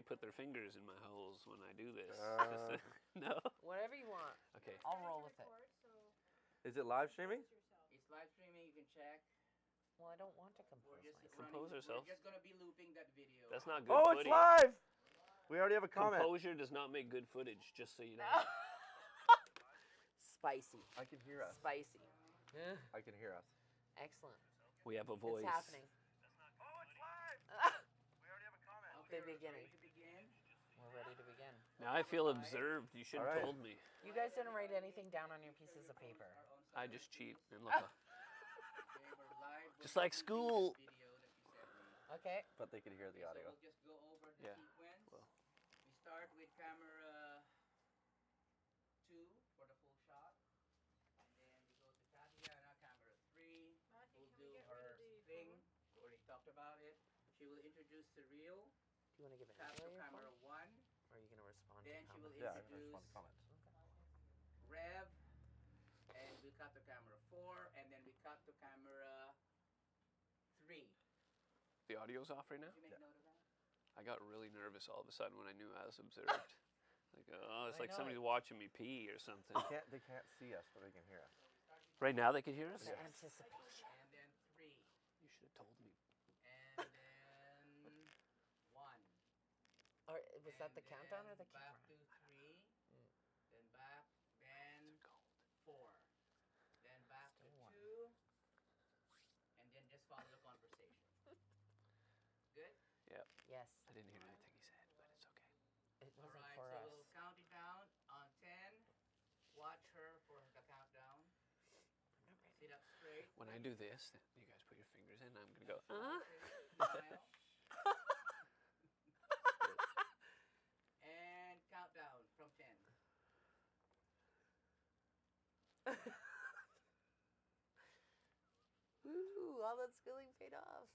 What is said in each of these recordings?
they put their fingers in my holes when I do this. No? Whatever you want. Okay. I'll roll with it. Is it live streaming? It's live streaming. You can check. Well, I don't want to compose myself. Compose ourselves. We're just going to be looping that video. That's not good Oh, footage. it's live! We already have a comment. Composure does not make good footage, just so you know. Spicy. I can hear us. Spicy. I can hear us. Excellent. We have a voice. It's happening. Oh, it's live! We already have a comment. Okay, The beginning. ready to begin? We're ready to begin. Now I feel observed. You should have Alright. told me. You guys didn't write anything down on your pieces of paper. I just cheat and look up. Okay, we're live. Just like school. Video that you sent me. Okay. But they can hear the So audio. we'll just go over the Yeah, sequence. well. We start with camera 2 for the full shot. And then we go to Tatiana, camera 3. We'll do her thing. We already talked about it. She will introduce the reel. Do you want to give it Cut to to your camera phone? 1. Or are you going to respond Then to she will comments? Yeah, I'm going to introduce respond to comments. Rev. And we cut to camera 4. And then we cut to camera 3. The audio's off right now? Did you make note of that? I got really nervous all of a sudden when I knew I was observed. Like, oh, it's I like know somebody's it. watching me pee or something. They can't see us, but they can hear us. Right now they can hear us? The anticipation. And then 3. You should have told me. And then 1. Or was that And the countdown or the then camera? Back to 3. Then back. Then 4. Then back Still to one. 2. And then just follow the conversation. Good? Yeah. Yes. I didn't hear anything he said, but it's okay. It All wasn't right, for so us. we'll count it down on 10. Watch her for the countdown. I'm not ready. Sit up straight. When I do this, you guys put your fingers in, I'm going to go, Smile. And count down from 10. Ooh, all that schooling paid off.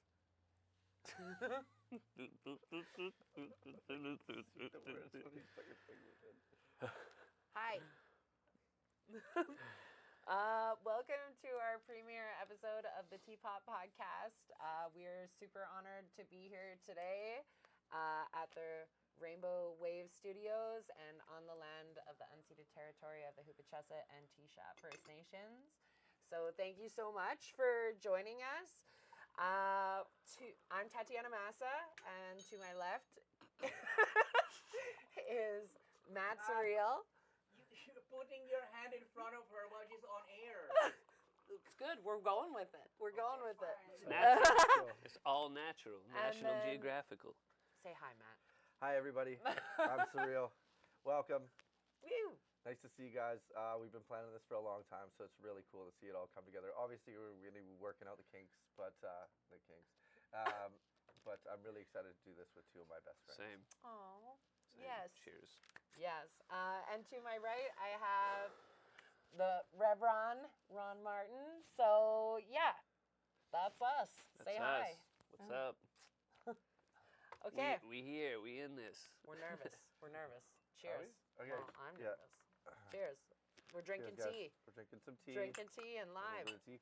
Hi. Welcome to our premiere episode of the TPOT Podcast. We're super honored to be here today at the Rainbow Wave Studios and on the land of the unceded territory of the Hoopachessa and Tisha First Nations. So thank you so much for joining us. I'm Tatiana Massa, and to my left is Matt Surreal. You're putting your hand in front of her while she's on air. It's good. We're going with it. We're going with it. It's natural. It's all natural. National then- Geographical. Say hi, Matt. Hi, everybody. I'm Surreal. Welcome. Woo! Nice to see you guys. We've been planning this for a long time, so it's really cool to see it all come together. Obviously, we're really working out the kinks, but but I'm really excited to do this with two of my best friends. Same. Oh, Same. yes. Cheers. Yes. And to my right, I have the Reverend Ron Martin. So, yeah, that's us. That's Say us. hi. What's up? Okay. We here. We in this. We're nervous. We're nervous. Cheers. Okay. Well, I'm Yeah. nervous. Cheers. We're drinking Cheers, guys. tea. We're drinking some tea. Drinking tea and A little live. bit of tea.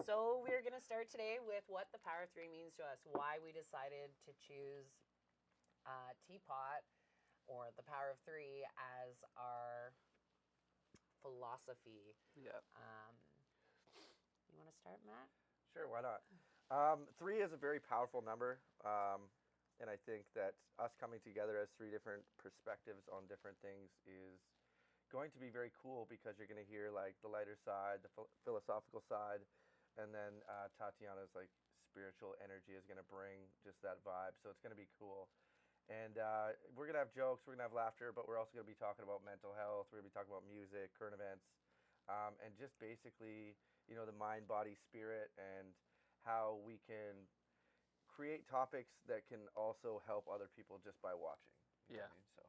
So we're going to start today with what the Power 3 means to us, why we decided to choose TPOT or the Power of 3 as our philosophy. Yeah. You want to start, Matt? Sure, why not? 3 is a very powerful number, and I think that us coming together as 3 different perspectives on different things is going to be very cool because you're going to hear like the lighter side, the philosophical side, and then Tatiana's like spiritual energy is going to bring just that vibe. So it's going to be cool. And we're going to have jokes, we're going to have laughter, but we're also going to be talking about mental health. We're going to be talking about music, current events, and just basically, you know, the mind, body, spirit, and how we can create topics that can also help other people just by watching. You know what I mean? So.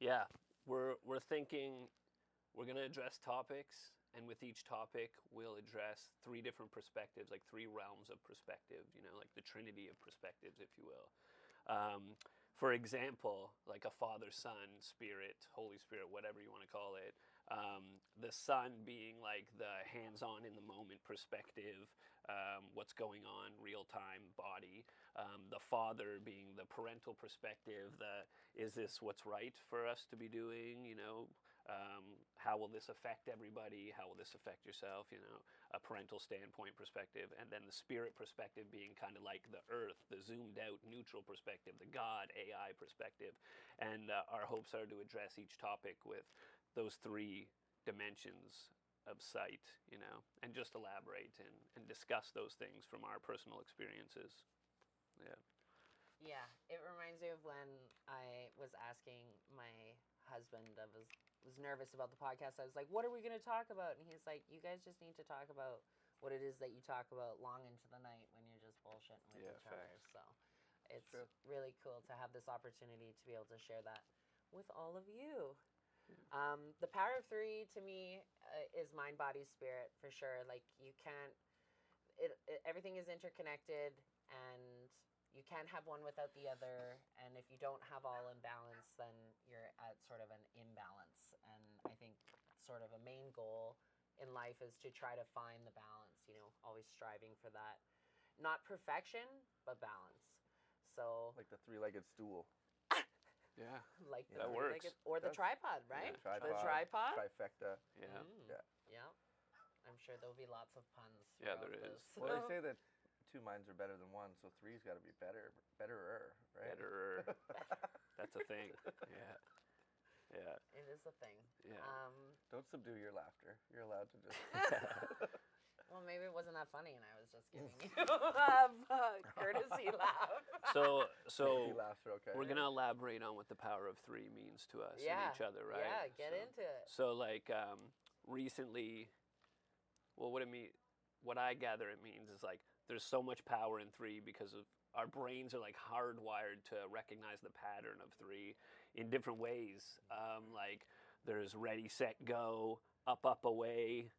Yeah. We're thinking we're going to address topics, and with each topic, we'll address 3 different perspectives, like 3 realms of perspective, you know, like the trinity of perspectives, if you will. For example, like a Father, Son, Spirit, Holy Spirit, whatever you want to call it, The son being like the hands-on in the moment perspective, what's going on, real-time body. The father being the parental perspective, is this what's right for us to be doing, how will this affect everybody, how will this affect yourself, a parental standpoint perspective. And then the spirit perspective being kind of like the earth, the zoomed out neutral perspective, the God AI perspective. And our hopes are to address each topic with those three dimensions of sight, and just elaborate and discuss those things from our personal experiences. Yeah, it reminds me of when I was asking my husband, I was nervous about the podcast. I was like, what are we going to talk about? And he's like, you guys just need to talk about what it is that you talk about long into the night when you're just bullshitting with each other. So it's really cool to have this opportunity to be able to share that with all of you. The power of three to me is mind, body, spirit for sure. Like you can't, everything is interconnected, and you can't have one without the other. And if you don't have all in balance, then you're at sort of an imbalance. And I think sort of a main goal in life is to try to find the balance, always striving for that. Not perfection, but balance. So Like the three-legged stool. Yeah. Like that works. Or the tripod, right? Yeah, The tripod. Trifecta. Yeah. Yeah. I'm sure there'll be lots of puns. Yeah, there throughout is. this. Well, they say that two minds are better than one, so three's got to be betterer, right? Betterer. That's a thing. Yeah. Yeah. It is a thing. Yeah. Don't subdue your laughter. You're allowed to just. Well, maybe it wasn't that funny, and I was just giving you a courtesy laugh. So He laughs are okay. we're gonna elaborate on what the power of three means to us and each other, right? Yeah, get into it. So like recently, well, what I gather it means is like there's so much power in three because of our brains are like hardwired to recognize the pattern of three in different ways. Like there's ready, set, go, up, away.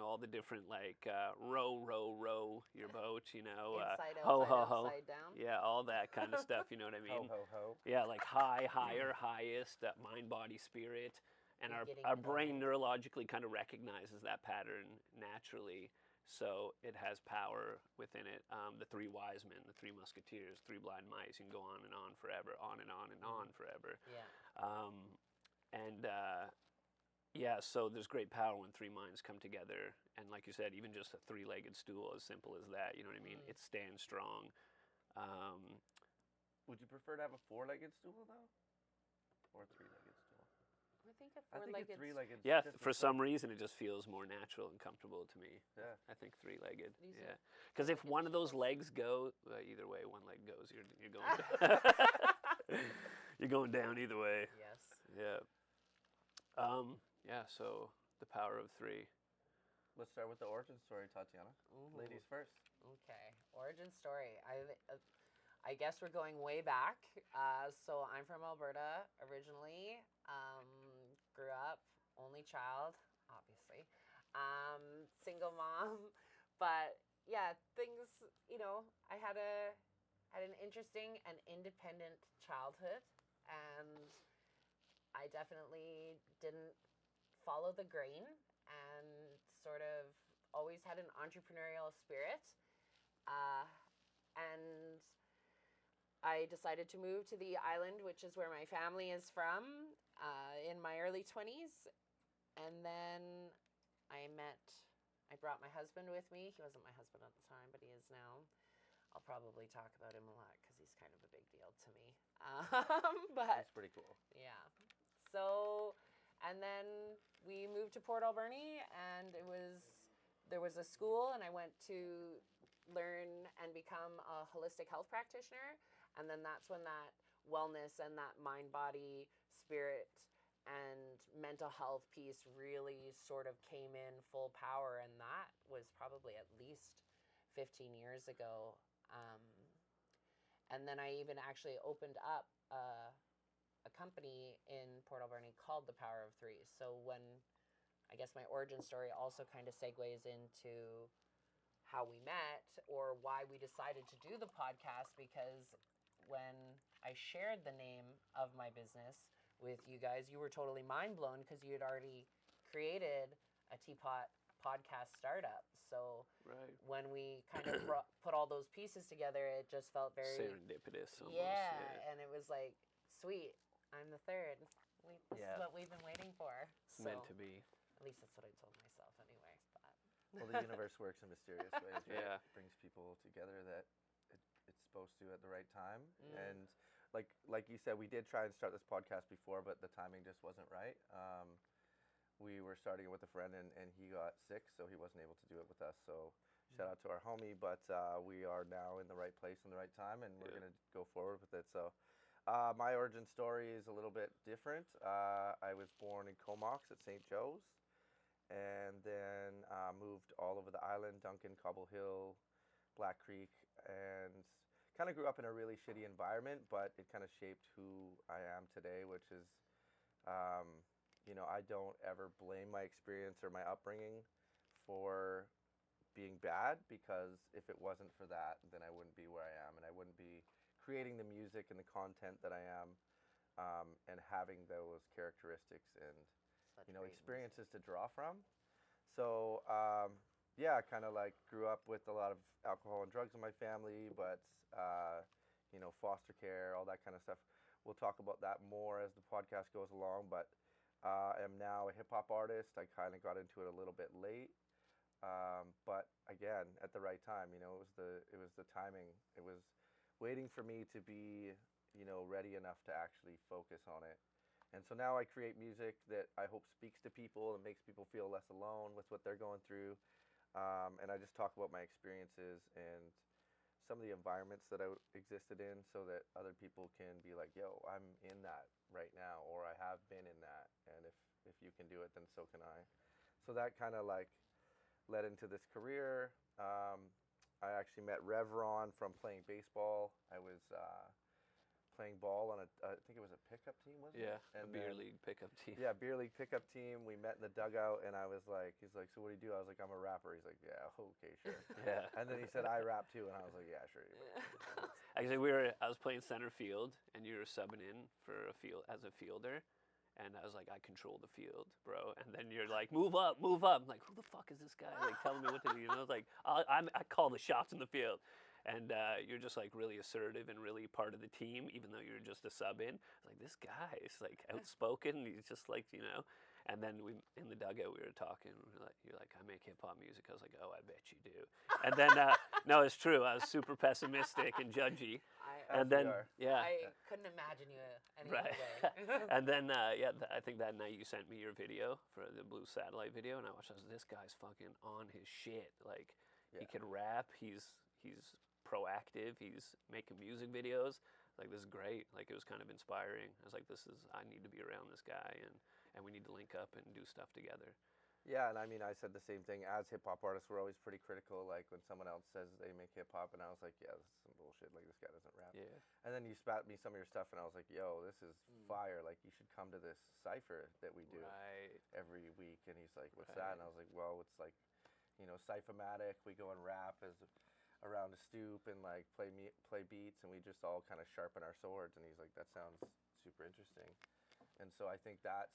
All the different like row your boat. Inside, ho, outside, ho, ho. upside down. Yeah, all that kind of stuff. You know what I mean? Ho, ho, ho. Yeah, like high, higher, highest, mind, body, spirit. And Getting our into brain that. neurologically kind of recognizes that pattern naturally. So it has power within it. The three wise men, the three musketeers, three blind mice. You can go on and on forever, on and on and on forever. Yeah. So there's great power when three minds come together. And like you said, even just a three-legged stool, as simple as that, you know what I mean? It stands strong. Would you prefer to have a four-legged stool, though? Or a three-legged stool? I think a I think a four-legged. three-legged Yeah, just for as some reason, it just feels more natural and comfortable to me. Yeah. I think three-legged. These Yeah. are Because if three-legged one of those stools. legs go, either way, one leg goes, you're going you're going down either way. Yes. Yeah. So the power of three. Let's start with the origin story, Tatiana. Ooh. Ladies first. Okay. Origin story. I guess we're going way back. So I'm from Alberta originally. Grew up, only child, obviously. Single mom. But yeah, things, I had an interesting and independent childhood, and I definitely didn't follow the grain and sort of always had an entrepreneurial spirit. And I decided to move to the island, which is where my family is from, in my early 20s. And then I brought my husband with me. He wasn't my husband at the time, but he is now. I'll probably talk about him a lot because he's kind of a big deal to me. But That's pretty cool. yeah. So, and then we moved to Port Alberni, and there was a school, and I went to learn and become a holistic health practitioner. And then that's when that wellness and that mind, body, spirit, and mental health piece really sort of came in full power. And that was probably at least 15 years ago. And then I even actually opened up a company in Port Alberni called The Power of Three. So I guess my origin story also kind of segues into how we met or why we decided to do the podcast, because when I shared the name of my business with you guys, you were totally mind blown because you had already created a Teapot Podcast startup. So Right. when we kind of put all those pieces together, it just felt very Serendipitous almost. yeah, and it was like, sweet, I'm the third. This Yeah. is what we've been waiting for. So, Meant to be. at least that's what I told myself anyway. But Well, the universe works in mysterious ways, right? Yeah. It brings people together that it's supposed to at the right time. Mm. And like you said, we did try and start this podcast before, but the timing just wasn't right. We were starting it with a friend, and he got sick, so he wasn't able to do it with us. So shout out to our homie, but we are now in the right place in the right time, and we're Yeah. going to go forward with it. So my origin story is a little bit different. I was born in Comox at St. Joe's, and then moved all over the island, Duncan, Cobble Hill, Black Creek, and kind of grew up in a really shitty environment, but it kind of shaped who I am today, which is, I don't ever blame my experience or my upbringing for being bad, because if it wasn't for that, then I wouldn't be where I am, and I wouldn't be creating the music and the content that I am, and having those characteristics and such great experiences to draw from. So yeah, I kind of like grew up with a lot of alcohol and drugs in my family, but foster care, all that kind of stuff. We'll talk about that more as the podcast goes along, but I am now a hip hop artist. I kind of got into it a little bit late, but again, at the right time. It was the timing. It was waiting for me to be ready enough to actually focus on it. And so now I create music that I hope speaks to people and makes people feel less alone with what they're going through. And I just talk about my experiences and some of the environments that I existed in, so that other people can be like, yo, I'm in that right now, or I have been in that. And if you can do it, then so can I. So that kind of like led into this career. I actually met Revron from playing baseball. I was playing ball on I think it was a pickup team, wasn't it? Yeah, a And beer then- league pickup team. Yeah, beer league pickup team. We met in the dugout, and I was like, he's like, so what do you do? I was like, I'm a rapper. He's like, yeah, okay, sure. Yeah. And then he said, I rap too, and I was like, yeah, sure. You might." Actually, I was playing center field, and you were subbing in for a field as a fielder, and I was like, I control the field, bro. And then you're like, move up, move up. I'm like, who the fuck is this guy? Like, telling me what to do. Like, I call the shots in the field. And you're just like really assertive and really part of the team, even though you're just a sub in. I was like, this guy is like outspoken. He's just like, And then in the dugout we were talking. You're like, I make hip hop music. I was like, oh, I bet you do. And then no, it's true. I was super pessimistic and judgy. And then yeah, I couldn't imagine you any right. other way. And then I think that night you sent me your video for the Blue Satellite video, and I watched. I was like, this guy's fucking on his shit. Like he can rap. He's proactive. He's making music videos. Like, this is great. Like, it was kind of inspiring. I was like, I need to be around this guy, and we need to link up and do stuff together. Yeah, and I mean, I said the same thing. As hip hop artists, we're always pretty critical. Like when someone else says they make hip hop, and I was like, yeah, this is some bullshit. Like, this guy doesn't rap. Yeah. And then you spat me some of your stuff, and I was like, yo, this is fire. Like, you should come to this cipher that we do Right. every week. And he's like, what's that? And I was like, well, it's like, Cyphomatic. We go and rap around a stoop and like play beats, and we just all kind of sharpen our swords. And he's like, that sounds super interesting. And so I think that's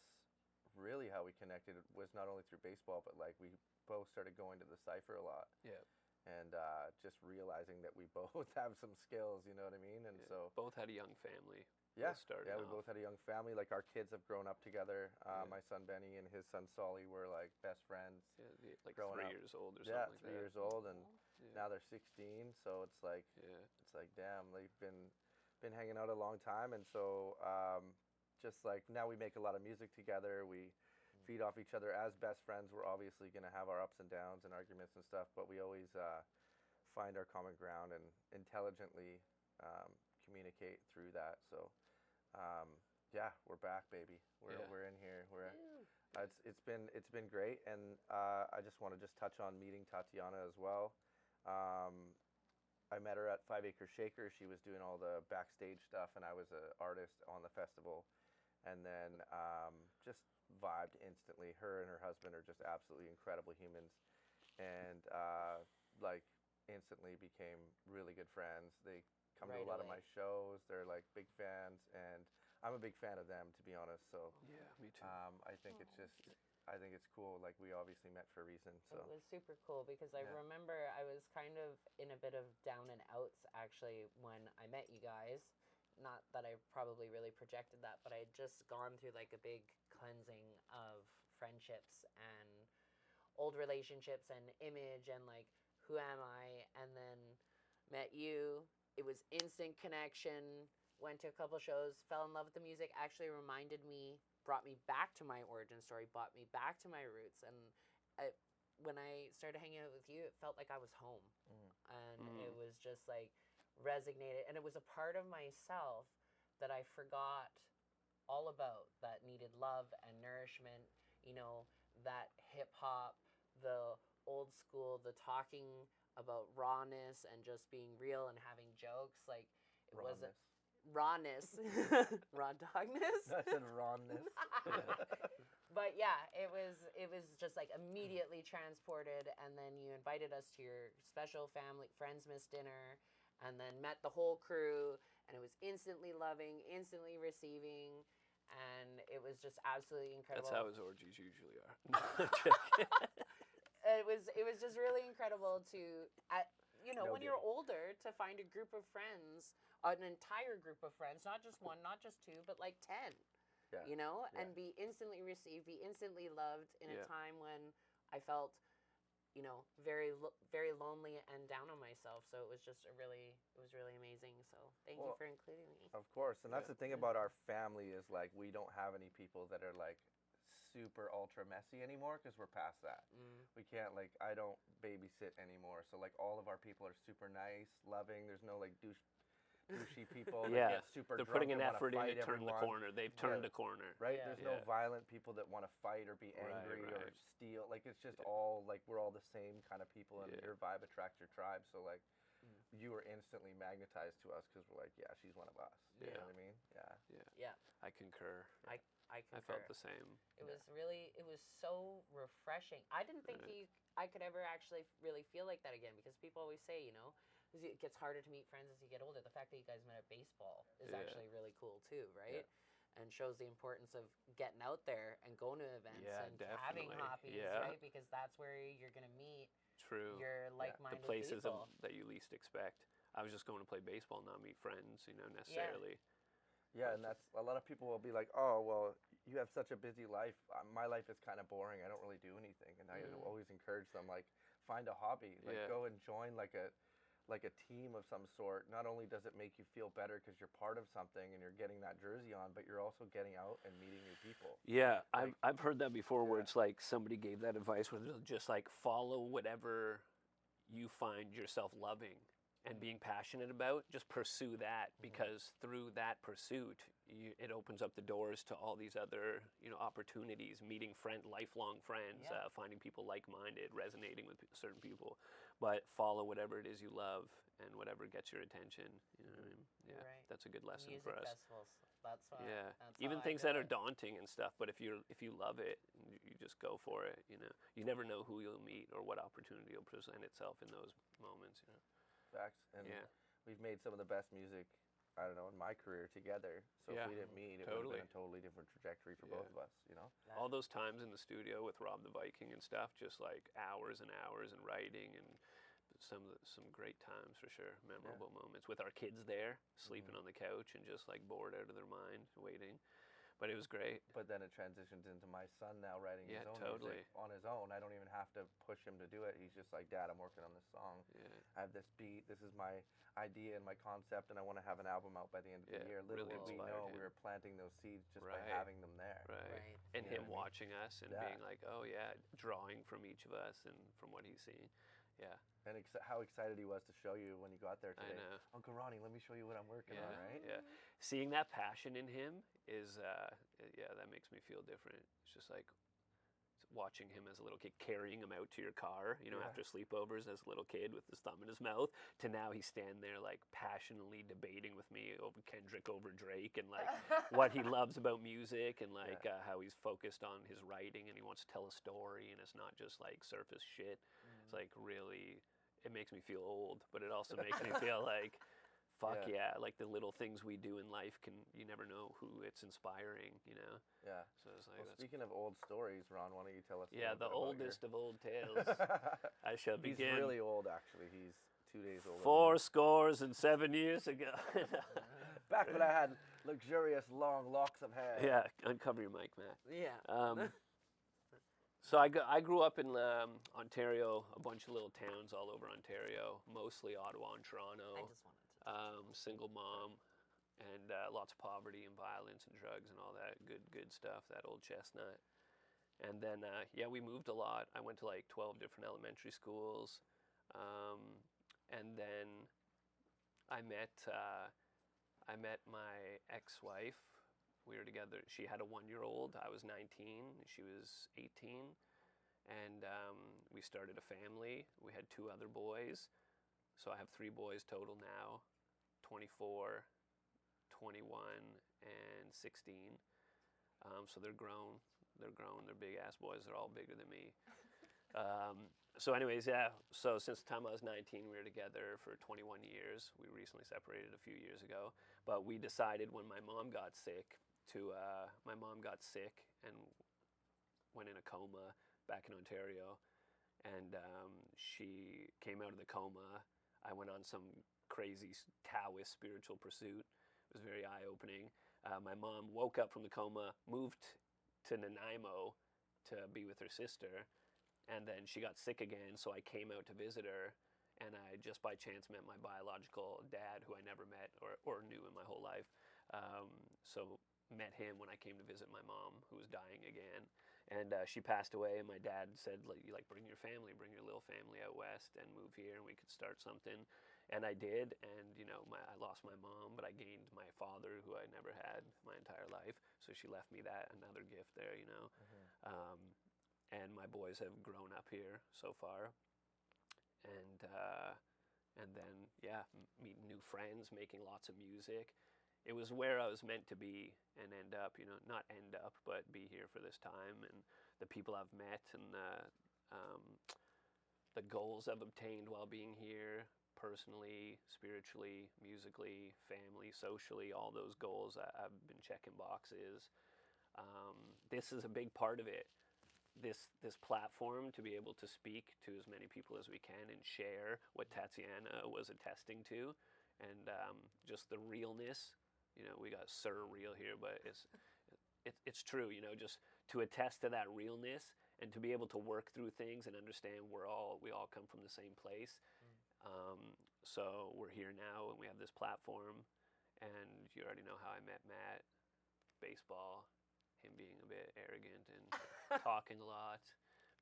really how we connected, was not only through baseball, but like we both started going to the cipher a lot. Yeah. And just realizing that we both have some skills, you know what I mean? And so both had a young family. yeah, started we off. both had a young family. Like our kids have grown up together. My son Benny and his son Solly were like best friends. Yeah, like growing 3 up. years old or Yeah, something like 3 that. years old, and Yeah. now they're 16. So it's like damn, they've been hanging out a long time. And so just like now we make a lot of music together. We feed off each other as best friends. We're obviously going to have our ups and downs and arguments and stuff, but we always find our common ground and intelligently communicate through that. So yeah, we're back, baby. We're in here. It's been great, and I just want to touch on meeting Tatiana as well. I met her at 5 Acre Shaker. She was doing all the backstage stuff, and I was an artist on the festival. And then just vibed instantly. Her and her husband are just absolutely incredible humans, and like instantly became really good friends. They come to a lot of my shows. They're like big fans, and I'm a big fan of them, to be honest. So Yeah, me too. I think it's just, I think it's cool. Like we obviously met for a reason. So It was super cool because I Yeah. remember I was kind of in a bit of down and outs actually when I met you guys. Not that I probably really projected that, but I had just gone through like a big cleansing of friendships and old relationships and image and like who am I, and then met you. It was instant connection. Went to a couple shows, fell in love with the music. Actually reminded me, brought me back to my origin story, brought me back to my roots. And when I started hanging out with you, it felt like I was home. And it was just like resonated. And it was a part of myself that I forgot all about, that needed love and nourishment, you know, that hip hop, the old school, the talking about rawness and just being real and having jokes. Like it wasn't rawness. Raw dogness. I said rawness. But yeah, it was just like immediately transported, and then you invited us to your special family Friendsmas dinner, and then met the whole crew, and it was instantly loving, instantly receiving, and it was just absolutely incredible. That's how his orgies usually are. It was just really incredible to, you know, No when you're older, to find a group of friends, an entire group of friends, not just one, not just two, but like 10. Yeah. You know, Yeah. and be instantly received, be instantly loved in a Yeah. time when I felt, you know, very very lonely and down on myself. So it was just it was really amazing. So thank you Well, for including me. Of course, and that's Yeah. the thing about our family is like we don't have any people that are like super ultra messy anymore because we're past that. We can't like I don't babysit anymore, so like all of our people are super nice, loving. There's no like douchey people. Yeah, that get super they're drunk putting an and wanna effort in fight to turn the everyone. corner. They've turned Yeah. a corner. Right? Yeah. There's no Yeah. violent people that want to fight or be Right, angry or right. steal. Like it's just all like we're all the same kind of people, and Yeah. your vibe attracts your tribe. So like you were instantly magnetized to us because we're like, yeah, she's one of us. You know Yeah. what I mean? Yeah. Yeah, I concur. I I concur. felt the same. It was it was so refreshing. I didn't think Right. I could ever actually really feel like that again, because people always say, you know, it gets harder to meet friends as you get older. The fact that you guys met at baseball is Yeah. actually really cool too, right? And shows the importance of getting out there and going to events Yeah, and having definitely. hobbies, Yeah. right? Because that's where you're going to meet True. your The like-minded places people. that you least expect. I was just going to play baseball, not meet friends, you know, necessarily. Yeah, and that's a lot of people will be like, "Oh, well, you have such a busy life. My life is kind of boring. I don't really do anything." And I always encourage them like, find a hobby. Like, Yeah. go and join like a team of some sort. Not only does it make you feel better because you're part of something and you're getting that jersey on, but you're also getting out and meeting new people. Yeah, Like- I've heard that before, where Yeah. it's like somebody gave that advice where they'll just like follow whatever you find yourself loving and being passionate about. Just pursue that, because through that pursuit, it opens up the doors to all these other, you know, opportunities, meeting lifelong friends, Yeah. finding people like-minded, resonating with certain people. But follow whatever it is you love and whatever gets your attention. You know what I mean? Yeah, Right. that's a good lesson Music for us. festivals. That's why. Yeah, That's even how I things did that are it. daunting and stuff. But if you love it, you just go for it. You know, you never know who you'll meet or what opportunity will present itself in those moments. You know. Facts. And Yeah. we've made some of the best music, I don't know, in my career together. So Yeah. if we didn't meet, it would have Totally. been a totally different trajectory for Yeah. both of us, you know? All those times in the studio with Rob the Viking and stuff, just like hours and hours and writing, and some great times for sure, memorable moments with our kids there, sleeping on the couch and just like bored out of their mind, waiting. But it was great. But then it transitions into my son now writing Yeah, his own totally. music on his own. I don't even have to push him to do it. He's just like, "Dad, I'm working on this song. Yeah. I have this beat. This is my idea and my concept, and I want to have an album out by the end of the Yeah, year." Little really did we inspired know him. we were planting those seeds just by Right. having them there. Right. Right. And You know him what I mean? watching us and Yeah. being like, oh yeah, drawing from each of us and from what he's seen. Yeah. And how excited he was to show you when you got there I today. know. Uncle Ronnie, let me show you what I'm working on, right? Yeah. Seeing that passion in him is, yeah, that makes me feel different. It's just like watching him as a little kid, carrying him out to your car, you know, Yeah. after sleepovers as a little kid with his thumb in his mouth, to now he's standing there like passionately debating with me over Kendrick over Drake and like what he loves about music and like how he's focused on his writing and he wants to tell a story and it's not just like surface shit. It's like really, it makes me feel old, but it also makes me feel like fuck yeah. Like the little things we do in life you never know who it's inspiring, you know? Yeah. So it's like, Well, speaking of old stories, Ron, why don't you tell us a yeah, little the bit about oldest of old tales. I shall He's begin. really old, actually. He's 2 days older. 4 years ago. Back when I had luxurious long locks of hair. Yeah, uncover your mic, Matt. Yeah. So I grew up in Ontario, a bunch of little towns all over Ontario, mostly Ottawa and Toronto. I just wanted to. Single mom, and lots of poverty and violence and drugs and all that good stuff, that old chestnut. And then, we moved a lot. I went to like 12 different elementary schools. And then I met my ex-wife. We were together. She had a 1-year-old. I was 19. She was 18. And we started a family. We had 2 other boys. So I have 3 boys total now, 24, 21, and 16. So they're grown. They're big ass boys. They're all bigger than me. So anyways, yeah. So since the time I was 19, we were together for 21 years. We recently separated a few years ago. But we decided when my mom got sick and went in a coma back in Ontario. And she came out of the coma. I went on some crazy Taoist spiritual pursuit. It was very eye-opening. My mom woke up from the coma, moved to Nanaimo to be with her sister, and then she got sick again, so I came out to visit her, and I just by chance met my biological dad, who I never met or knew in my whole life. So met him when I came to visit my mom, who was dying again. And she passed away, and my dad said, like, bring your little family out west and move here, and we could start something. And I did, and, you know, I lost my mom, but I gained my father, who I never had my entire life. So she left me another gift there, you know. Mm-hmm. And my boys have grown up here so far. And then, meeting new friends, making lots of music. It was where I was meant to be and end up, you know, not end up, but be here for this time. And the people I've met and the goals I've obtained while being here, personally, spiritually, musically, family, socially, all those goals I've been checking boxes. This is a big part of it. This platform, to be able to speak to as many people as we can and share what Tatiana was attesting to, and just the realness. You know, we got surreal here, but it's true. You know, just to attest to that realness and to be able to work through things and understand we all come from the same place. So we're here now, and we have this platform. And you already know how I met Matt. Baseball, him being a bit arrogant and talking a lot.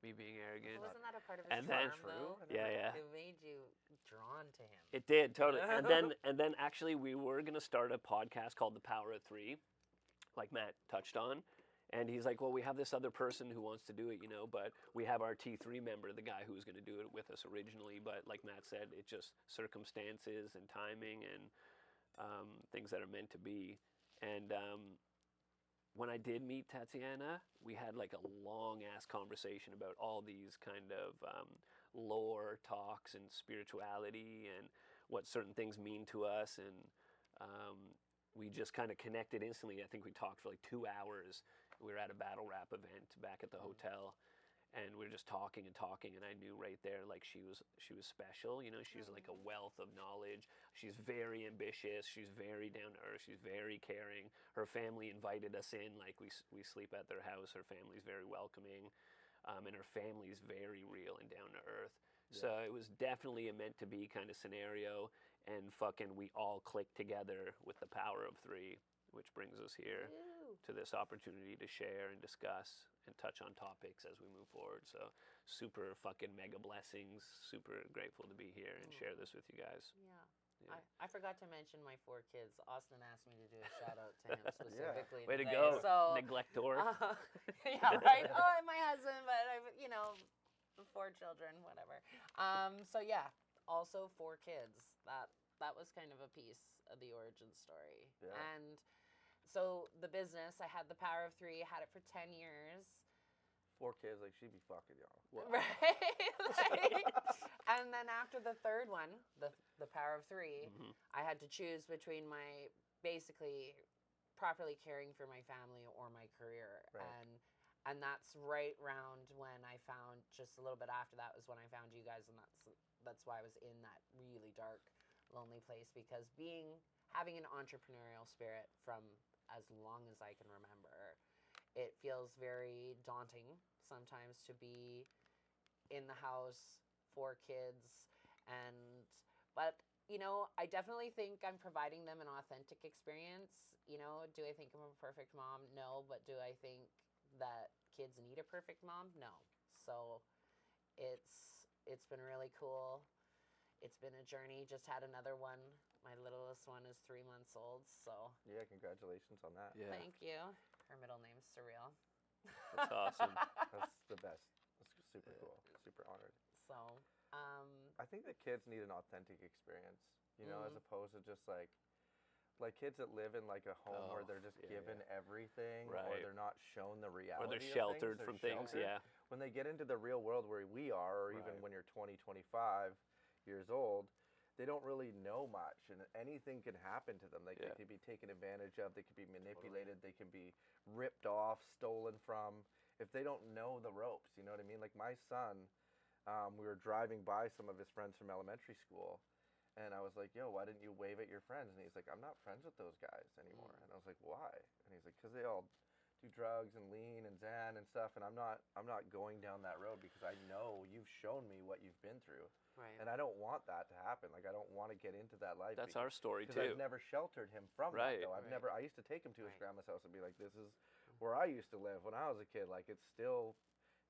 Me being arrogant. Wasn't that a part of his And then, charm, though? Yeah. It made you drawn to him. It did, totally. and then actually we were gonna start a podcast called The Power of Three, like Matt touched on. And he's like, well, we have this other person who wants to do it, you know, but we have our T3 member, the guy who was going to do it with us originally. But like Matt said, it's just circumstances and timing and things that are meant to be. And when I did meet Tatiana, we had like a long-ass conversation about all these kind of lore talks and spirituality and what certain things mean to us. And we just kind of connected instantly. I think we talked for like 2 hours. We were at a battle rap event back at the hotel, and we were just talking, and I knew right there, like, she was special. You know, she's like a wealth of knowledge. She's very ambitious. She's very down to earth. She's very caring. Her family invited us in. Like, we sleep at their house. Her family's very welcoming, and her family's very real and down to earth. Yeah. So it was definitely a meant to be kind of scenario, and fucking we all clicked together with the power of three, which brings us here to this opportunity to share and discuss and touch on topics as we move forward. So super fucking mega blessings. Super grateful to be here and share this with you guys. Yeah. I forgot to mention my 4 kids. Austin asked me to do a shout out to him specifically. Way to today. go, So, neglector. Yeah, right. Oh, and my husband, but you know, 4 children, whatever. So yeah, also 4 kids. That was kind of a piece of the origin story. Yeah. And so the business, I had the Power of Three, had it for 10 years. 4 kids, like, she'd be fucking y'all. Wow. Right? Like, and then after the third one, the power of 3, I had to choose between my basically properly caring for my family or my career. Right. And that's right round when I found, just a little bit after that was when I found you guys, and that's why I was in that really dark, lonely place, because having an entrepreneurial spirit from as long as I can remember, it feels very daunting sometimes to be in the house, 4 kids, but you know, I definitely think I'm providing them an authentic experience. You know, do I think I'm a perfect mom? No, but do I think that kids need a perfect mom? No. So it's been really cool. It's been a journey. Just had another one. My littlest one is 3 months old, so Yeah, congratulations on that. Yeah. thank you. Her middle name's Surreal. That's awesome. That's the best. That's super cool. Super honored. So, I think that kids need an authentic experience, you know, as opposed to just like kids that live in like a home where they're just given everything, or Right. they're not shown the reality. Or they're of sheltered things. from They're things, sheltered. yeah. When they get into the real world where we are, or even Right. when you're 20, 25 years old, they don't really know much, and anything can happen to them. They Yeah. could be taken advantage of. They could be manipulated. They can be ripped off, stolen from, if they don't know the ropes. You know what I mean? Like my son, we were driving by some of his friends from elementary school, and I was like, yo, why didn't you wave at your friends? And he's like, I'm not friends with those guys anymore. And I was like, why? And he's like, because they all do drugs and lean and Xan and stuff, and I'm not going down that road, because I know you've shown me what you've been through. right. And I don't want that to happen. Like, I don't want to get into that life. That's our story Because too. I've never sheltered him from Right. that, though. Right. I used to take him to his Right. grandma's house and be like, this is where I used to live when I was a kid. Like, it still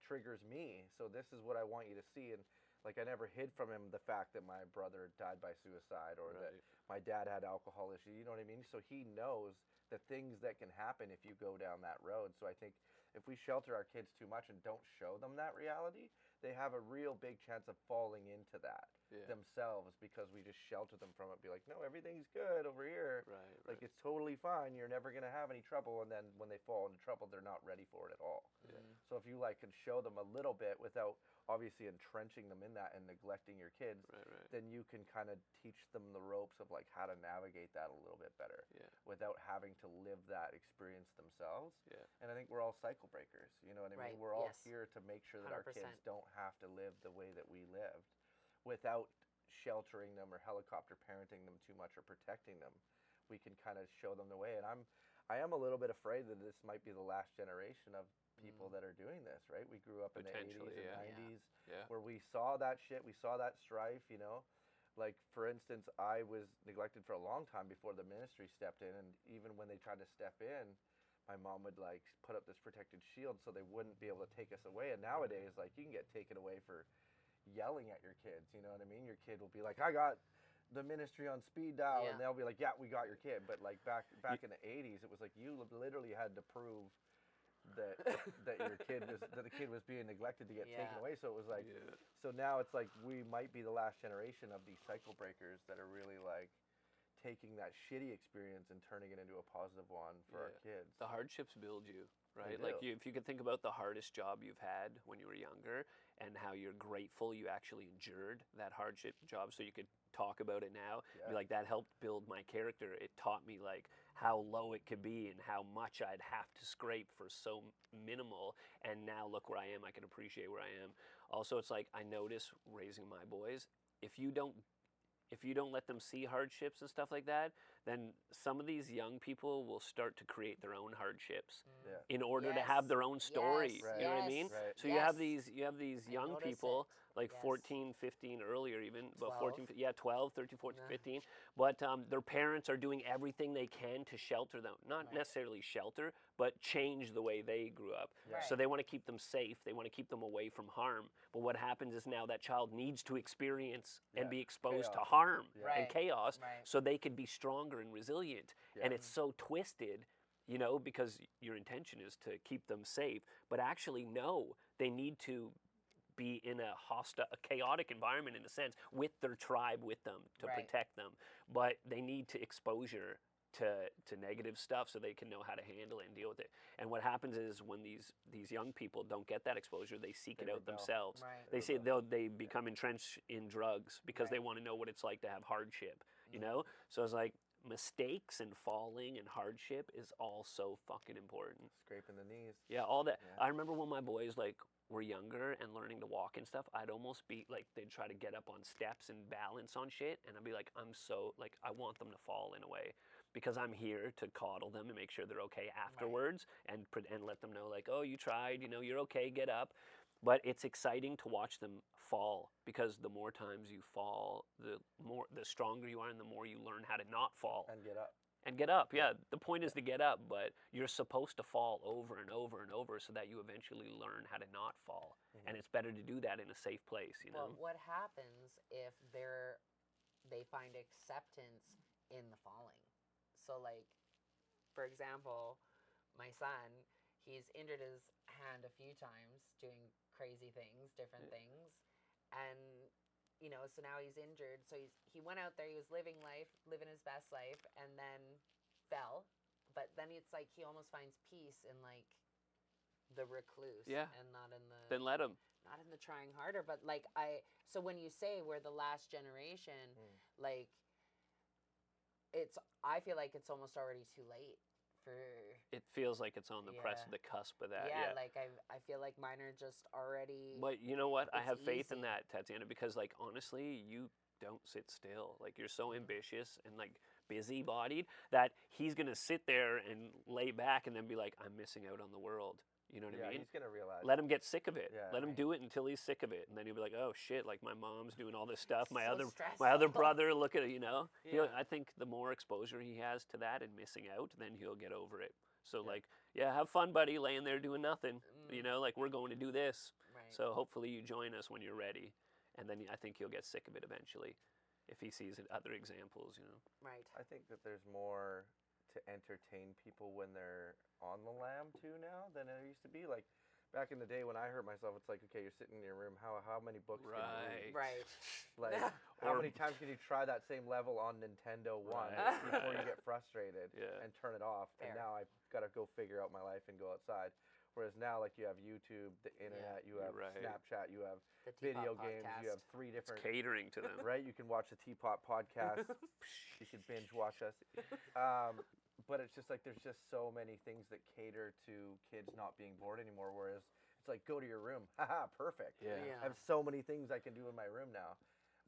triggers me. So this is what I want you to see. And, like, I never hid from him the fact that my brother died by suicide, or that Right. my dad had alcohol issues. You know what I mean? So he knows the things that can happen if you go down that road. So I think if we shelter our kids too much and don't show them that reality, they have a real big chance of falling into that Yeah. themselves, because we just shelter them from it. Be like, no, everything's good over here. Right. Like, it's totally fine. You're never going to have any trouble. And then when they fall into trouble, they're not ready for it at all. Yeah. So if you like can show them a little bit without obviously entrenching them in that and neglecting your kids, Right. then you can kind of teach them the ropes of like how to navigate that a little bit better Yeah. without having to live that experience themselves. Yeah. And I think we're all cycle breakers. You know what I mean? Right, We're all yes. here to make sure that our 100%. kids don't have to live the way that we lived, without sheltering them or helicopter parenting them too much or protecting them. We can kind of show them the way. And I am a little bit afraid that this might be the last generation of people that are doing this, right? We grew up in the 80s Potentially, and yeah. 90s Yeah. where we saw that shit, we saw that strife, you know? Like, for instance, I was neglected for a long time before the ministry stepped in, and even when they tried to step in, my mom would, like, put up this protected shield so they wouldn't be able to take us away. And nowadays, like, you can get taken away for yelling at your kids, you know what I mean? Your kid will be like, I got the ministry on speed dial, Yeah. and they'll be like, yeah, we got your kid. But, like, back in the 80s, it was like you literally had to prove that the kid was being neglected to get taken Yeah. away. So it was like, Yeah. so now it's like we might be the last generation of these cycle breakers that are really like taking that shitty experience and turning it into a positive one for our Yeah. kids. The hardships build you, right? They Like do. if you could think about the hardest job you've had when you were younger, and how you're grateful you actually endured that hardship job, so you could talk about it now. Yeah. Be like, that helped build my character. It taught me like how low it could be and how much I'd have to scrape for so minimal. And now look where I am. I can appreciate where I am. Also, it's like I notice raising my boys, if you don't let them see hardships and stuff like that, then some of these young people will start to create their own hardships Yeah. in order to Yes. have their own story. Yes. Right. You know what I Yes. mean? Right. So you have Yes. these I young notice people, it. like Yes. 14, 15, earlier even, about 14, 12. yeah, 12, 13, 14, Yeah. 15. But their parents are doing everything they can to shelter them. Not Right. necessarily shelter, but change the way they grew up. Right. So they want to keep them safe. They want to keep them away from harm. But what happens is now that child needs to experience Yeah. and be exposed to Chaos. harm Yeah. Right. and chaos Right. so they could be stronger and resilient. And Yeah. it's so twisted, you know, because your intention is to keep them safe. But actually, no, they need to be in a hostile, a chaotic environment in a sense, with their tribe with them to Right. protect them. But they need to exposure to negative stuff so they can know how to handle it and deal with it. And what happens is when these young people don't get that exposure, they seek it out rebel. themselves. Right. They become entrenched in drugs because they want to know what it's like to have hardship, you know? So it's like mistakes and falling and hardship is all so fucking important. Scraping the knees. Yeah, all that. Yeah. I remember when my boys like were younger and learning to walk and stuff, I'd almost be like, they'd try to get up on steps and balance on shit, and I'd be like, I'm so like, I want them to fall in a way, because I'm here to coddle them and make sure they're okay afterwards, and let them know like, oh, you tried, you know, you're okay, get up. But it's exciting to watch them fall, because the more times you fall, the stronger you are, and the more you learn how to not fall. And get up. And get up, yeah. The point is to get up, but you're supposed to fall over and over and over so that you eventually learn how to not fall. And it's better to do that in a safe place, you know? Well, what happens if they find acceptance in the falling? So, like, for example, my son, he's injured his hand a few times doing crazy things, different things, and you know, so now he's injured. So he went out there, he was living his best life, and then fell. But then it's like he almost finds peace in like the recluse, and not in the Then let him. not in the trying harder. But like so when you say we're the last generation, like I feel like it's almost already too late. It feels like it's on the cusp of that. Yeah, like I feel like mine are just already. But you know what? I it's have faith in easy. that, Tatiana, because like honestly, you don't sit still. Like you're so ambitious and like busybodied that he's gonna sit there and lay back and then be like, I'm missing out on the world. You know what I mean? He's gonna realize. Let him get sick of it. Yeah. Let him do it until he's sick of it, and then he'll be like, "Oh shit! Like my mom's doing all this stuff. My So other stressful. brother, look at it. You know." Yeah. I think the more exposure he has to that and missing out, then he'll get over it. So like, have fun, buddy, laying there doing nothing. You know, like we're going to do this. Right. So hopefully you join us when you're ready, and then I think he'll get sick of it eventually, if he sees other examples. You know. Right. I think that there's more to entertain people when they're on the lam too now than there used to be. Like back in the day when I hurt myself, it's like, okay, you're sitting in your room. How many books can you read? Right. Like how many times can you try that same level on Nintendo 1 before you get frustrated and turn it off? Fair. And now I've got to go figure out my life and go outside. Whereas now, like you have YouTube, the internet, you have Snapchat, you have The TPOT video games, Podcast. you have 3 different. Catering to them. Right, you can watch the TPOT Podcast. You can binge watch us. But it's just like there's just so many things that cater to kids not being bored anymore. Whereas it's like, go to your room. Haha, perfect. Yeah. I have so many things I can do in my room now.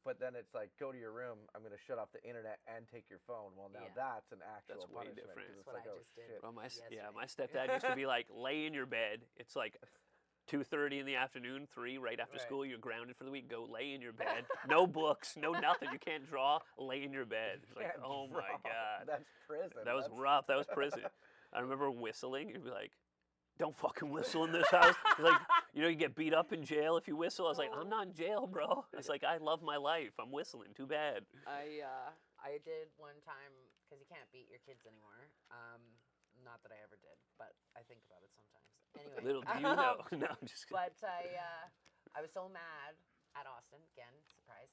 But then it's like, go to your room. I'm going to shut off the internet and take your phone. Well, now that's an actual That's way punishment. 'cause different. It's That's what like, I oh, just did. shit. Well, Yesterday. my stepdad used to be like, lay in your bed. It's like 2:30 in the afternoon, 3 right after school. You're grounded for the week. Go lay in your bed. No books, no nothing. You can't draw. Lay in your bed. It's like, Can't oh my draw. god, That's prison. that was That's- rough. That was prison. I remember whistling. You'd be like, don't fucking whistle in this house. It's like, you know, you get beat up in jail if you whistle. I was like, I'm not in jail, bro. It's like, I love my life. I'm whistling. Too bad. I did one time, because you can't beat your kids anymore. Not that I ever did, but I think about it sometimes. Anyway. Little do you know. No, I'm just kidding. But I was so mad at Austin, again, surprise,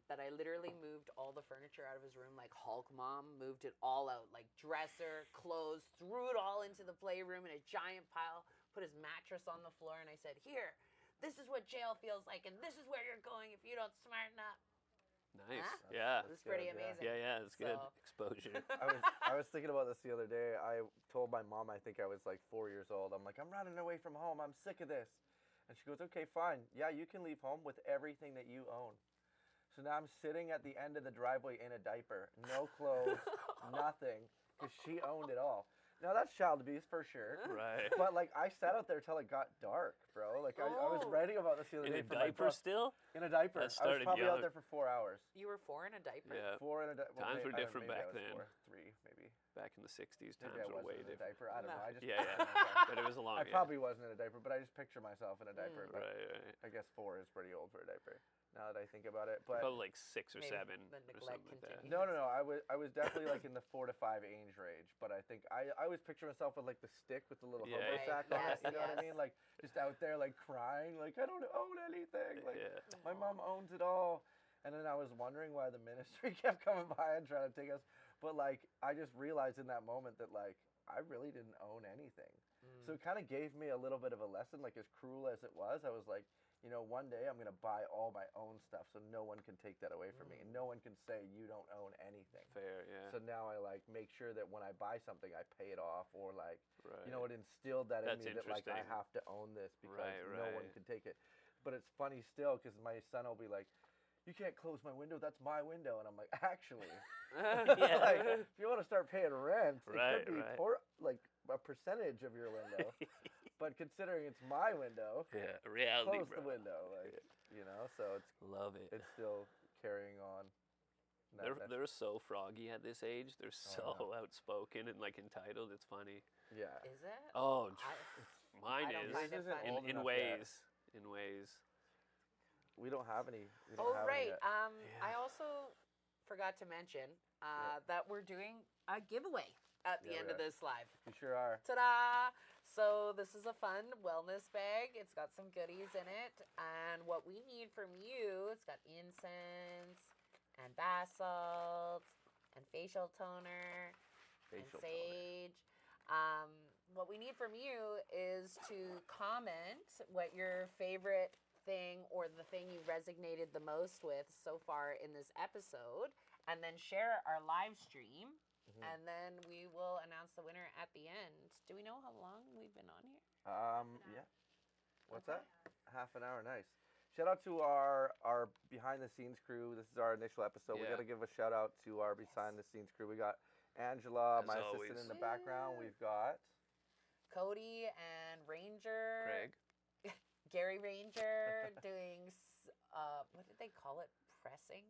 that I literally moved all the furniture out of his room, like Hulk Mom, moved it all out, like dresser, clothes, threw it all into the playroom in a giant pile, put his mattress on the floor, and I said, here, this is what jail feels like, and this is where you're going if you don't smarten up. Nice. Huh? Yeah. It was pretty good, yeah. amazing. Yeah, it's good. So- Exposure. I was thinking about this the other day. I told my mom, I think I was like 4 years old. I'm like, I'm running away from home. I'm sick of this. And she goes, okay, fine. Yeah, you can leave home with everything that you own. So now I'm sitting at the end of the driveway in a diaper, no clothes, nothing, because she owned it all. Now that's child abuse for sure. Right. But like I sat out there till it got dark, bro. Like I was Oh. writing about this the other In day a for my diaper book. still? In a diaper. That I was started probably young. out there for 4 hours. You were 4 in a diaper? Yeah. 4 in a diaper. Times were different back then. 3 maybe. Back in the 60s, Maybe times I were way wasn't in a different. diaper. I don't know. I just Yeah, picture yeah. myself. But it was a long I probably wasn't in a diaper, but I just picture myself in a diaper. But Right. I guess 4 is pretty old for a diaper. Now that I think about it, but Probably like 6 or Maybe 7 the or neglect something like that. continues. no. I was definitely like in the 4 to 5 age range. But I think I always picture myself with like the stick with the little Yeah. hobo Right, sack on yes, it. You know what I yes. mean? Like just out there like crying, like I don't own anything. Like Yeah. my mom owns it all. And then I was wondering why the ministry kept coming by and trying to take us. But like, I just realized in that moment that like I really didn't own anything. So it kind of gave me a little bit of a lesson. Like, as cruel as it was, I was like, you know, one day I'm gonna buy all my own stuff, so no one can take that away from me, and no one can say you don't own anything. Fair, yeah. So now I like make sure that when I buy something, I pay it off, or like, Right. you know, it instilled that in That's me that like I interesting. have to own this because Right, no one right. can take it. But it's funny still because my son will be like, "You can't close my window. That's my window," and I'm like, "Actually, Yeah. like, if you want to start paying rent, Right, it could be right. like a percentage of your window." But considering it's my window, Yeah, reality, close bro. the window, like, you know. So Love it. it's still carrying on. They're so froggy at this age. They're so yeah. outspoken and like entitled. It's funny. Yeah. Is it? Oh, I mine don't is find it Yours isn't funny. old in enough yet. ways. In ways. We don't have any. We don't Oh, have right. Any yet. I also forgot to mention that we're doing a giveaway at the Yeah, end we of this live. We sure are. Ta-da! So this is a fun wellness bag. It's got some goodies in it. And what we need from you, it's got incense and bath salts and facial toner and Facial toner. sage. What we need from you is to comment what your favorite thing or the thing you resonated the most with so far in this episode, and then share our live stream. And then we will announce the winner at the end. Do we know how long we've been on here? Yeah. What's that? Half an hour. Nice. Shout out to our behind the scenes crew. This is our initial episode. We Yeah. got to give a shout out to our behind the scenes crew. We got Angela, As my always. assistant in the background. We've got Cody and Ranger. Craig. Gary Ranger doing, what did they call it? Pressing?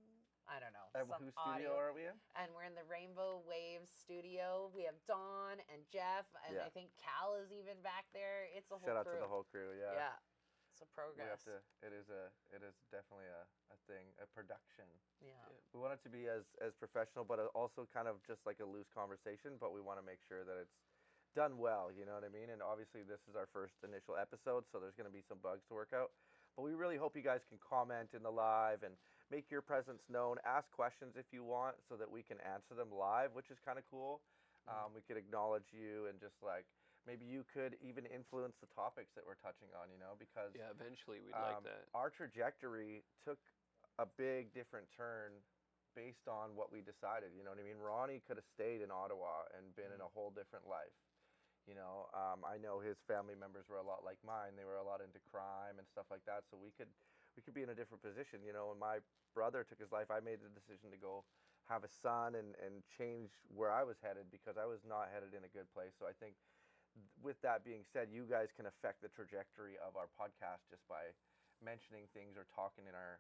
I don't know. whose studio are we in? And we're in the Rainbow Waves studio. We have Dawn and Jeff, and Yeah. I think Cal is even back there. It's a whole Shout out crew. to the whole crew. Yeah. Yeah. It's a We progress. have to. It is definitely a thing, a production. Yeah. We want it to be as professional, but also kind of just like a loose conversation. But we want to make sure that it's done well. You know what I mean? And obviously, this is our first initial episode, so there's going to be some bugs to work out. But we really hope you guys can comment in the live and make your presence known. Ask questions if you want, so that we can answer them live, which is kind of cool. We could acknowledge you and just like maybe you could even influence the topics that we're touching on. You know, because Yeah, eventually we'd like that. our trajectory took a big different turn based on what we decided. You know what I mean? Ronnie could have stayed in Ottawa and been in a whole different life. You know, I know his family members were a lot like mine. They were a lot into crime and stuff like that. So we could be in a different position. You know, when my brother took his life, I made the decision to go have a son and change where I was headed because I was not headed in a good place. So I think with that being said, you guys can affect the trajectory of our podcast just by mentioning things or talking in our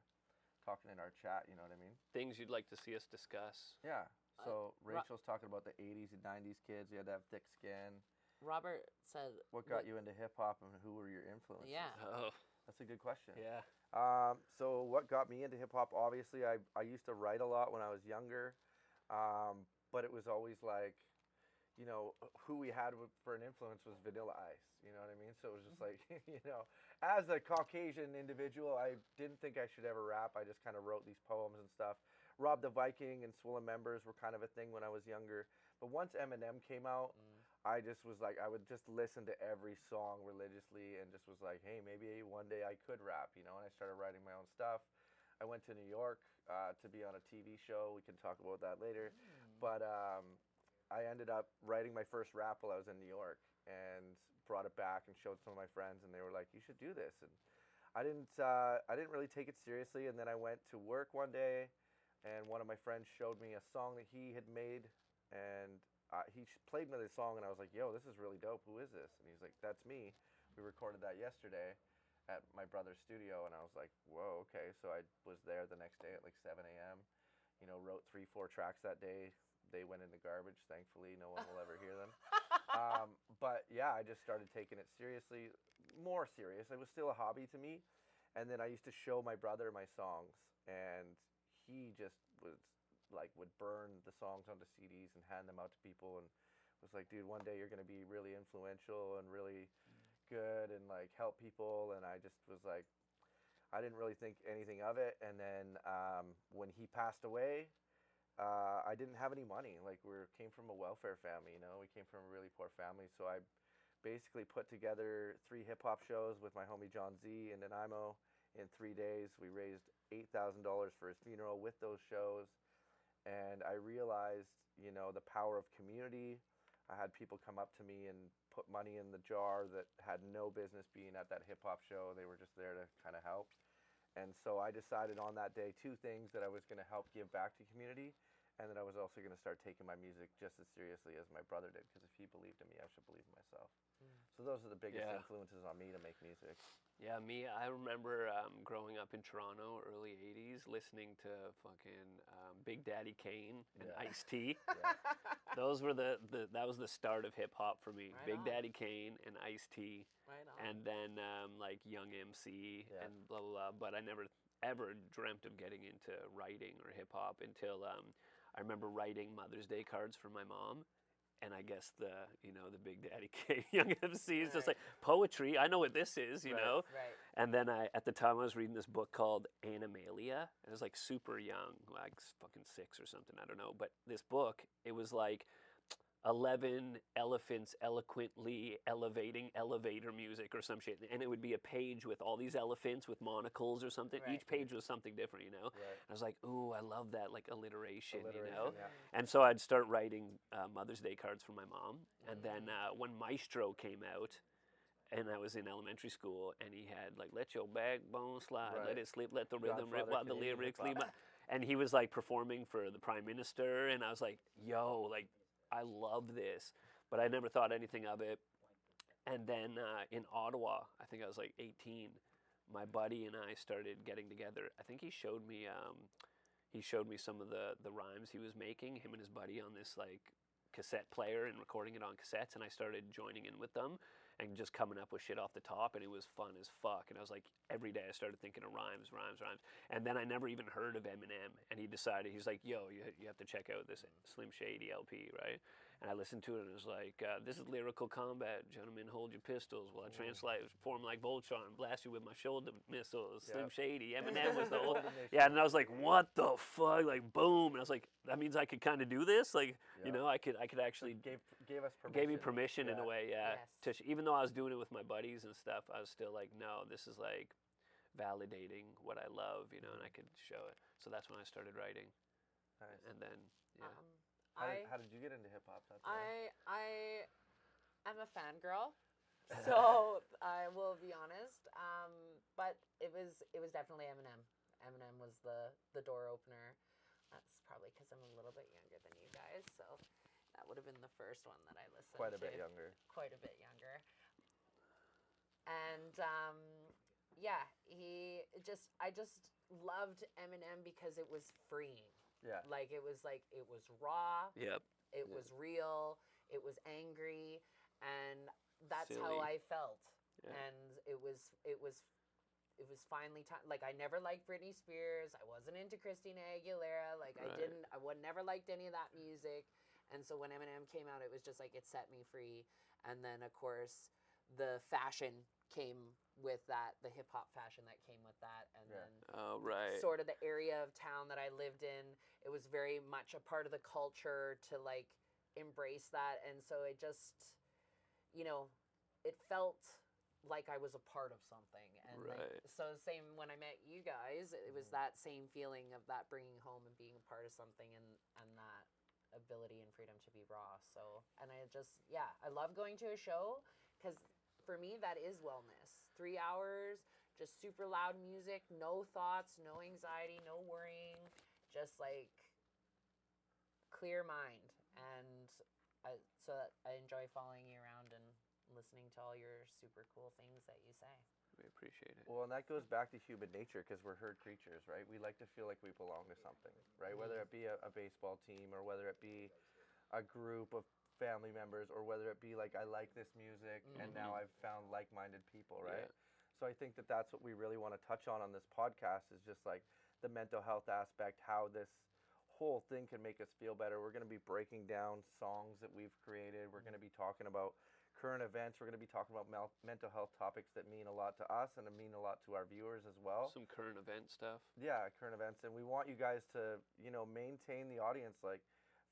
chat. You know what I mean? Things you'd like to see us discuss. Yeah. So Rachel's talking about the 80s and 90s kids. You had to have thick skin. Robert said. What got you into hip hop and who were your influences? Yeah. Oh, That's a good question. yeah. So what got me into hip hop? Obviously, I used to write a lot when I was younger, but it was always like, you know, who we had for an influence was Vanilla Ice. You know what I mean? So it was just like, you know, as a Caucasian individual, I didn't think I should ever rap. I just kind of wrote these poems and stuff. Rob the Viking and Swollen Members were kind of a thing when I was younger. But once Eminem came out, I just was like, I would just listen to every song religiously and just was like, hey, maybe one day I could rap, you know, and I started writing my own stuff. I went to New York to be on a TV show. We can talk about that later. But I ended up writing my first rap while I was in New York and brought it back and showed some of my friends, and they were like, you should do this. And I didn't really take it seriously. And then I went to work one day, and one of my friends showed me a song that he had made, and he played another song, and I was like, yo, this is really dope. Who is this? And he's like, that's me. We recorded that yesterday at my brother's studio, and I was like, whoa, okay. So I was there the next day at like 7 a.m., you know, wrote 3-4 tracks that day. They went in the garbage. Thankfully, no one will ever hear them. But yeah, I just started taking it seriously, more serious. It was still a hobby to me. And then I used to show my brother my songs, and he just would burn the songs onto CDs and hand them out to people, and was like, dude, one day you're going to be really influential and really good and like help people. And I just was like, I didn't really think anything of it. And then when he passed away, I didn't have any money. Like came from a welfare family, you know. We came from a really poor family, so I basically put together 3 hip hop shows with my homie John Z in Nanaimo in 3 days. We raised $8,000 for his funeral with those shows, and I realized, you know, the power of community. I had people come up to me and put money in the jar that had no business being at that hip hop show. They were just there to kind of help. And so I decided on that day 2 things: that I was going to help give back to community, and that I was also going to start taking my music just as seriously as my brother did, because if he believed in me, I should believe in myself. So those are the biggest influences on me to make music. Yeah, I remember growing up in Toronto, early 80s, listening to fucking Big Daddy Kane and Ice-T. Those were that was the start of hip hop for me. Right Big on. Daddy Kane and Ice-T. Right on. And then like Young MC and blah, blah, blah. But I never ever dreamt of getting into writing or hip hop until I remember writing Mother's Day cards for my mom. And I guess the Big Daddy Kane, Young MC is just like poetry. I know what this is, you know. Right. And then at the time I was reading this book called Animalia. I was like super young, like fucking 6 or something. I don't know. But this book, it was like 11 elephants eloquently elevating elevator music or some shit. And it would be a page with all these elephants with monocles or something. Right. Each page was something different, you know. Right. I was like, ooh, I love that, like alliteration, you know. Yeah. And so I'd start writing Mother's Day cards for my mom. And then when Maestro came out, and I was in elementary school, and he had like, let your backbone slide, let it slip, let the rhythm rip while the Canadian lyrics hip-hop. leave. And he was like performing for the Prime Minister, and I was like, yo, like, I love this. But I never thought anything of it. And then in Ottawa, I think I was like 18, my buddy and I started getting together. I think he showed me some of the rhymes he was making, him and his buddy, on this like cassette player and recording it on cassettes, and I started joining in with them and just coming up with shit off the top, and it was fun as fuck. And I was like, every day I started thinking of rhymes. And then I never even heard of Eminem, and he's like, yo, you have to check out this Slim Shady LP, right? And I listened to it, and it was like, this is lyrical combat. Gentlemen, hold your pistols while I translate, form like Voltron, blast you with my shoulder missiles. Slim Shady, Eminem was the old. Yeah, and I was like, what the fuck? Like, boom. And I was like, that means I could kind of do this? Like, you know, I could actually. Gave us permission. Gave me permission in a way, yeah. Yes. Even though I was doing it with my buddies and stuff, I was still like, no, this is like validating what I love, you know, and I could show it. So that's when I started writing. Nice. And then, yeah. How did you get into hip hop? I am a fangirl, so I will be honest. But it was definitely Eminem. Eminem was the door opener. That's probably because I'm a little bit younger than you guys, so that would have been the first one that I listened to. Quite a bit younger. Quite a bit younger. And I just loved Eminem because it was freeing. Yeah. Like it was raw. Yep. It was real. It was angry, and that's Silly. how I felt. Yeah. And it was finally time. Like I never liked Britney Spears. I wasn't into Christina Aguilera. Like Right. I would never liked any of that music. And so when Eminem came out, it was just like it set me free. And then of course the fashion came with that, the hip hop fashion that came with that, and then right. sort of the area of town that I lived in, it was very much a part of the culture to like embrace that. And so it just, you know, it felt like I was a part of something. And Right. like, so same when I met you guys, it was that same feeling of that bringing home and being a part of something, and that ability and freedom to be raw. So, and I just, I love going to a show because for me that is wellness. 3 hours, just super loud music, no thoughts, no anxiety, no worrying, just like clear mind. And so I enjoy following you around and listening to all your super cool things that you say. We appreciate it. Well, and that goes back to human nature, because we're herd creatures, right? We like to feel like we belong to something, right? Whether it be a baseball team, or whether it be a group of family members, or whether it be like, I like this music and now I've found like-minded people, right? Yeah. So I think that that's what we really want to touch on this podcast, is just like the mental health aspect, how this whole thing can make us feel better. We're going to be breaking down songs that we've created. We're going to be talking about current events. We're going to be talking about mental health topics that mean a lot to us and mean a lot to our viewers as well. Some current event stuff. Yeah, current events, and we want you guys to, maintain the audience. Like,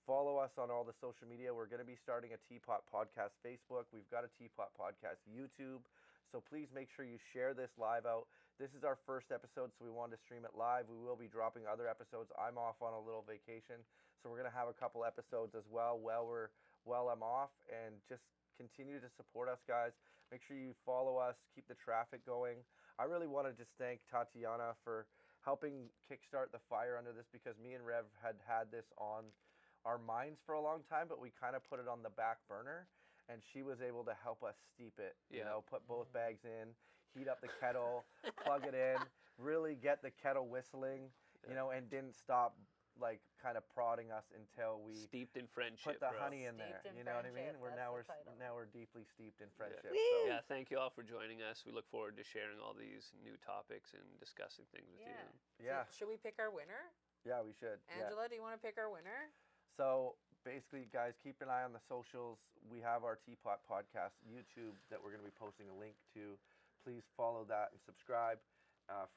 follow us on all the social media. We're going to be starting a TPOT Podcast Facebook. We've got a TPOT Podcast YouTube. So please make sure you share this live out. This is our first episode, so we wanted to stream it live. We will be dropping other episodes. I'm off on a little vacation, so we're going to have a couple episodes as well while I'm off, and just continue to support us, guys. Make sure you follow us, keep the traffic going. I really want to just thank Tatiana for helping kickstart the fire under this, because me and Rev had this on our minds for a long time, but we kind of put it on the back burner, and she was able to help us steep it, put both bags in, heat up the kettle, plug it in, really get the kettle whistling, and didn't stop like kind of prodding us until we steeped in friendship. Put the bro. honey in there. Steeped in You know what I mean? friendship, We're deeply steeped in friendship. Yeah, thank you all for joining us. We look forward to sharing all these new topics and discussing things with you. Yeah. So, should we pick our winner? Yeah, we should. Angela, do you want to pick our winner? So basically, guys, keep an eye on the socials. We have our TPOT Podcast YouTube that we're going to be posting a link to. Please follow that and subscribe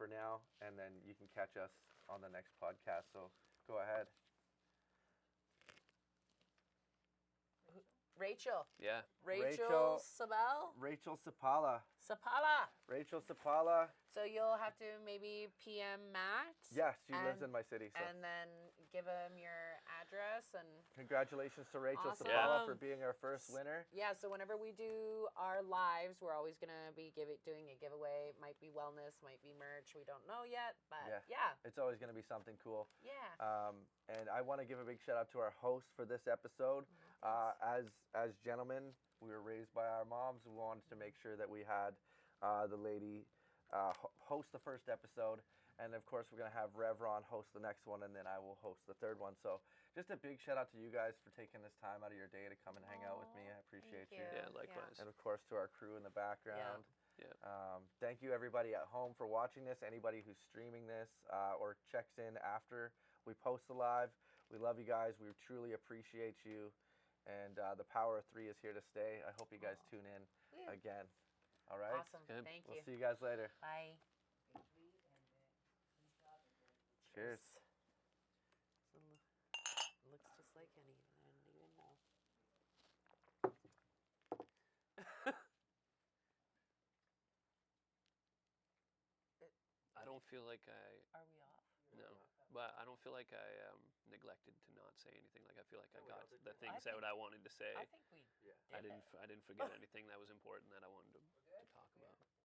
for now, and then you can catch us on the next podcast. So go ahead. Rachel. Yeah. Rachel Sabal? Rachel Sapala. Sapala. Rachel Sapala. So you'll have to maybe PM Matt. Yes, she lives in my city. So. And then give him your address and. Congratulations to Rachel Awesome. Sapala for being our first winner. Yeah, so whenever we do our lives, we're always going to be doing a giveaway. Might be wellness, might be merch. We don't know yet, but yeah. It's always going to be something cool. Yeah. And I want to give a big shout out to our host for this episode. As gentlemen, we were raised by our moms. We wanted to make sure that we had the lady host the first episode. And of course, we're going to have Rev Ron host the next one, and then I will host the third one. So just a big shout out to you guys for taking this time out of your day to come and hang out with me. I appreciate you. Yeah, likewise. And of course, to our crew in the background. Yeah. Thank you, everybody at home, for watching this. Anybody who's streaming this or checks in after we post the live, we love you guys. We truly appreciate you. And the power of 3 is here to stay. I hope you guys tune in again. All right? Awesome. Good. Thank We'll you. see you guys later. Bye. Cheers. Looks just like any. I didn't even know. I don't feel like Are we off? No, but I don't feel like I neglected to not say anything. Like I feel like I got the things out I wanted to say. I think we. I didn't forget anything that was important that I wanted to talk about.